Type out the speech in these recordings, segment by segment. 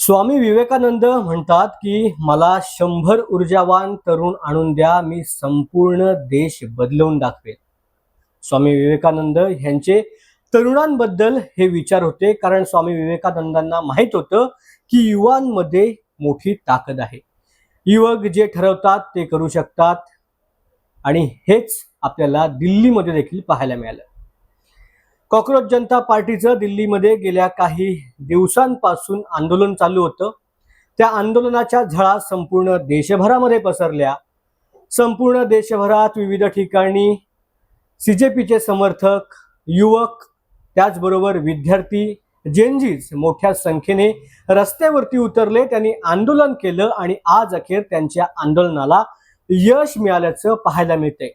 स्वामी विवेकानंद म्हणतात की मला 100 ऊर्जावान तरुण आणून द्या, मी संपूर्ण देश बदलवून दाखवेल. स्वामी विवेकानंद यांचे तरुणांबद्दल हे विचार होते, कारण स्वामी विवेकानंदांना माहित होतं की युवांमध्ये मोठी ताकद आहे. युवक जे ठरवतात ते करू शकतात आणि हेच आपल्याला दिल्लीमध्ये देखील पाहायला मिळालं. कॉकरोच जनता पार्टीचं दिल्लीमध्ये गेल्या काही दिवसांपासून आंदोलन चालू होतं. त्या आंदोलनाच्या झळा संपूर्ण देशभरामध्ये पसरल्या. संपूर्ण देशभरात विविध ठिकाणी सीजेपीचे समर्थक, युवक, त्याचबरोबर विद्यार्थी, जेनजीज मोठ्या संख्येने रस्त्यावरती उतरले. त्यांनी आंदोलन केलं आणि आज अखेर त्यांच्या आंदोलनाला यश मिळाल्याचं पाहायला मिळतंय.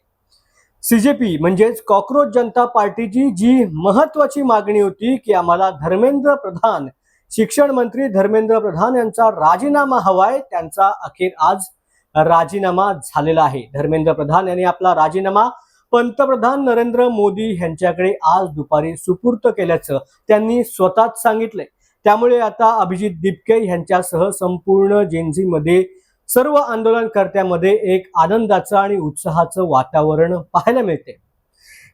सीजेपी म्हणजेच कॉकरोच जनता पार्टीची जी महत्वाची मागणी होती की आम्हाला धर्मेंद्र प्रधान, शिक्षण मंत्री धर्मेंद्र प्रधान यांचा राजीनामा हवाय, त्यांचा अखेर आज राजीनामा झालेला आहे. धर्मेंद्र प्रधान यांनी आपला राजीनामा पंतप्रधान नरेंद्र मोदी यांच्याकडे आज दुपारी सुपूर्द केल्याचं त्यांनी स्वतःच सांगितलंय. त्यामुळे आता अभिजित दीपके यांच्यासह संपूर्ण जेनझीमध्ये, सर्व आंदोलनकर्त्यांमध्ये एक आनंदाचं आणि उत्साहाचं वातावरण पाहायला मिळते.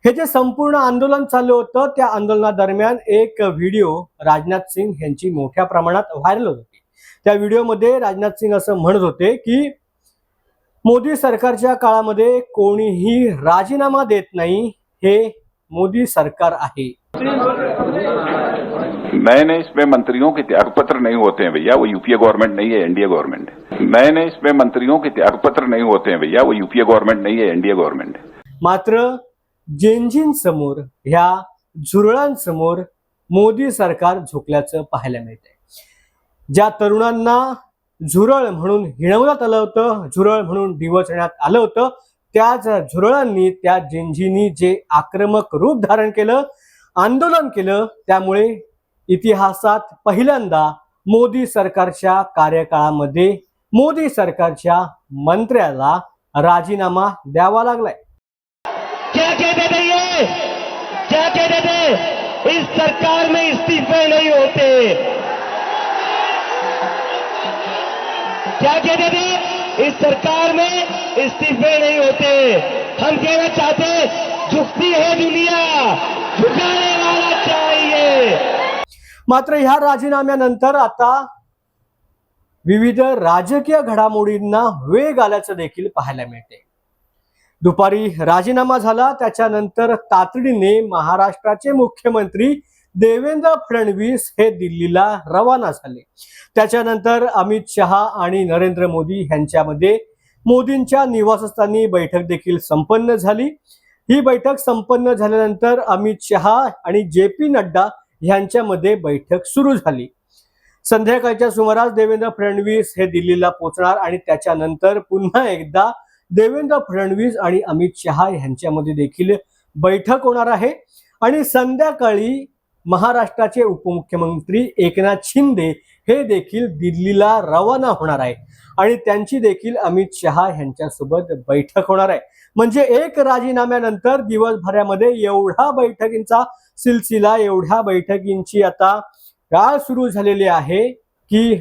हे जे संपूर्ण आंदोलन चालू होतं, त्या आंदोलनादरम्यान एक व्हिडिओ राजनाथ सिंग यांची मोठ्या प्रमाणात व्हायरल होती. त्या व्हिडिओमध्ये राजनाथ सिंग असं म्हणत होते की मोदी सरकारच्या काळामध्ये कोणीही राजीनामा देत नाही, हे मोदी सरकार आहे. नए नए इसमें मंत्रियों के त्यागपत्र नहीं होते हैं भैया, वो यूपीए गवर्नमेंट नहीं है, एनडीए गवर्नमेंट है. नए नए इसमें मंत्रियों के त्यागपत्र नहीं होते हैं भैया, वो यूपीए गवर्नमेंट नहीं है, एनडीए गवर्नमेंट है. मात्र जेनजींसमोर, ह्या झुरळांसमोर मोदी सरकार झुकल्याचं पाहायला मिळतंय. ज्या तरुणांना झुरळ म्हणून हिणवण्यात आलं होतं, झुरळ म्हणून डिवचण्यात आलं होतं, त्याच झुरळांनी, त्या जेनजींनी जे आक्रमक रूप धारण केलं, आंदोलन केलं, त्यामुळे इतिहासात पहिल्यांदा मोदी सरकारच्या कार्यकाळामध्ये मोदी सरकारच्या मंत्र्याला राजीनामा द्यावा लागलाय. क्या कहते थे ये? क्या कहते थे? इस सरकार में इस्तीफे नहीं होते. क्या कहते थे? इस सरकार में इस्तीफे नहीं होते. हम कहना चाहते, झुकती है दुनिया, झुकाने वाला चाहिए. मात्र ह्या राजीनाम्यानंतर आता विविध राजकीय घडामोडींना वेग आल्याचं देखील पाहायला मिळते. दुपारी राजीनामा झाला, त्याच्यानंतर तातडीने महाराष्ट्राचे मुख्यमंत्री देवेंद्र फडणवीस हे दिल्लीला रवाना झाले. त्याच्यानंतर अमित शहा आणि नरेंद्र मोदी यांच्यामध्ये मोदींच्या निवासस्थानी बैठक देखील संपन्न झाली. ही बैठक संपन्न झाल्यानंतर अमित शहा आणि जे.पी. नड्डा यांच्यामध्ये बैठक सुरू झाली. संध्याकाळच्या सुमारास देवेंद्र फडणवीस हे दिल्लीला पोहोचणार आणि त्याच्यानंतर पुन्हा एकदा देवेंद्र फडणवीस आणि अमित शहा यांच्यामध्ये देखील बैठक होणार आहे. आणि संध्याकाळी महाराष्ट्राचे उपमुख्यमंत्री एकनाथ शिंदे हे देखील दिल्लीला रवाना होणार आहे आणि त्यांची देखील अमित शहा यांच्यासोबत बैठक होणार आहे. म्हणजे एक राजीनाम्यानंतर दिवसभरामध्ये एवढा बैठकींचा सिलसिला, एवढ्या बैठकींची आता राळ सुरू झालेली आहे की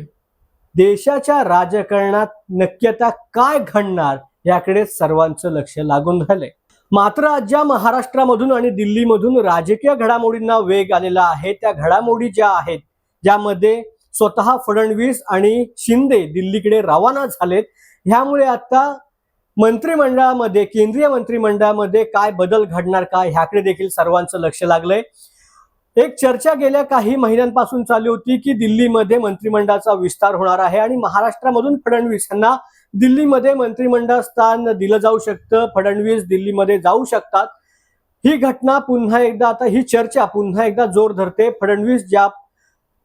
देशाच्या राजकारणात नक्की आता काय घडणार याकडे सर्वांचं लक्ष लागून राहिलंय. मात्र आज ज्या महाराष्ट्रामधून आणि दिल्लीमधून राजकीय घडामोडींना वेग आलेला आहे, त्या घडामोडी ज्या आहेत, ज्यामध्ये स्वतः फडणवीस आणि शिंदे दिल्लीकडे रवाना झालेत, ह्यामुळे आता मंत्रिमंडळामध्ये, केंद्रीय मंत्रिमंडळामध्ये काय बदल घडणार का ह्याकडे देखील सर्वांचं लक्ष लागलंय. एक चर्चा गेल्या काही महिन्यांपासून चालू होती की दिल्लीमध्ये मंत्रिमंडळाचा विस्तार होणार आहे आणि महाराष्ट्रामधून फडणवीस यांना दिल्लीमध्ये मंत्रिमंडळ स्थान दिलं जाऊ शकतं, फडणवीस दिल्लीमध्ये जाऊ शकतात. ही घटना पुन्हा एकदा, आता ही चर्चा पुन्हा एकदा जोर धरते. फडणवीस ज्या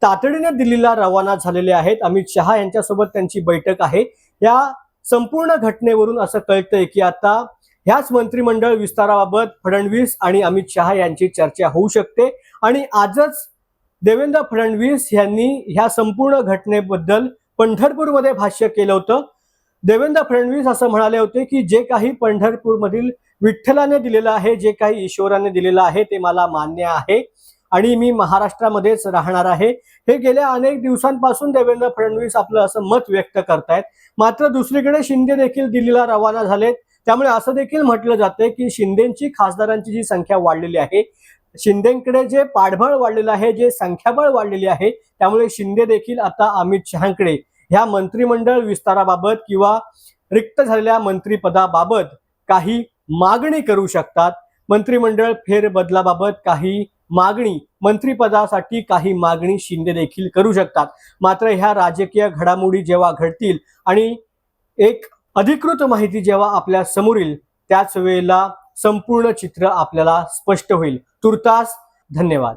तातडीने दिल्लीला रवाना झालेले आहेत, अमित शहा यांच्यासोबत त्यांची बैठक आहे, या संपूर्ण घटनेवरून असं कळतंय की आता ह्याच मंत्रिमंडळ विस्ताराबाबत फडणवीस आणि अमित शहा यांची चर्चा होऊ शकते. आणि आजच देवेंद्र फडणवीस यांनी ह्या संपूर्ण घटनेबद्दल पंढरपूरमध्ये भाष्य केलं होतं. देवेंद्र फडणवीस असं म्हणाले होते की जे काही पंढरपूरमधील विठ्ठलाने दिलेलं आहे, जे काही ईश्वराने दिलेलं आहे, ते मला मान्य आहे आणि मी महाराष्ट्रामध्येच राहणार आहे, हे गेल्या अनेक दिवसांपासून देवेंद्र फडणवीस आपलं असं मत व्यक्त करतायत. मात्र दुसरीकडे शिंदे देखील दिल्लीला रवाना झालेत. त्यामुळे असं देखील म्हटलं जातंय की शिंदेची खासदारांची जी संख्या वाढलेली आहे, शिंदेकडे जे पाठबळ वाढलेलं आहे, जे संख्याबळ वाढलेली आहे, त्यामुळे शिंदे देखील आता अमित शहांकडे ह्या मंत्रिमंडळ विस्ताराबाबत किंवा रिक्त झालेल्या मंत्रिपदाबाबत काही मागणी करू शकतात. मंत्रिमंडळ फेरबदलाबाबत काही मागणी, मंत्रिपदासाठी काही मागणी शिंदे देखील करू शकतात. मात्र ह्या राजकीय घडामोडी जेव्हा घडतील आणि एक अधिकृत माहिती जेव्हा आपल्या समोर येईल, त्याच वेळेला संपूर्ण चित्र आपल्याला स्पष्ट होईल. तुर्तास धन्यवाद.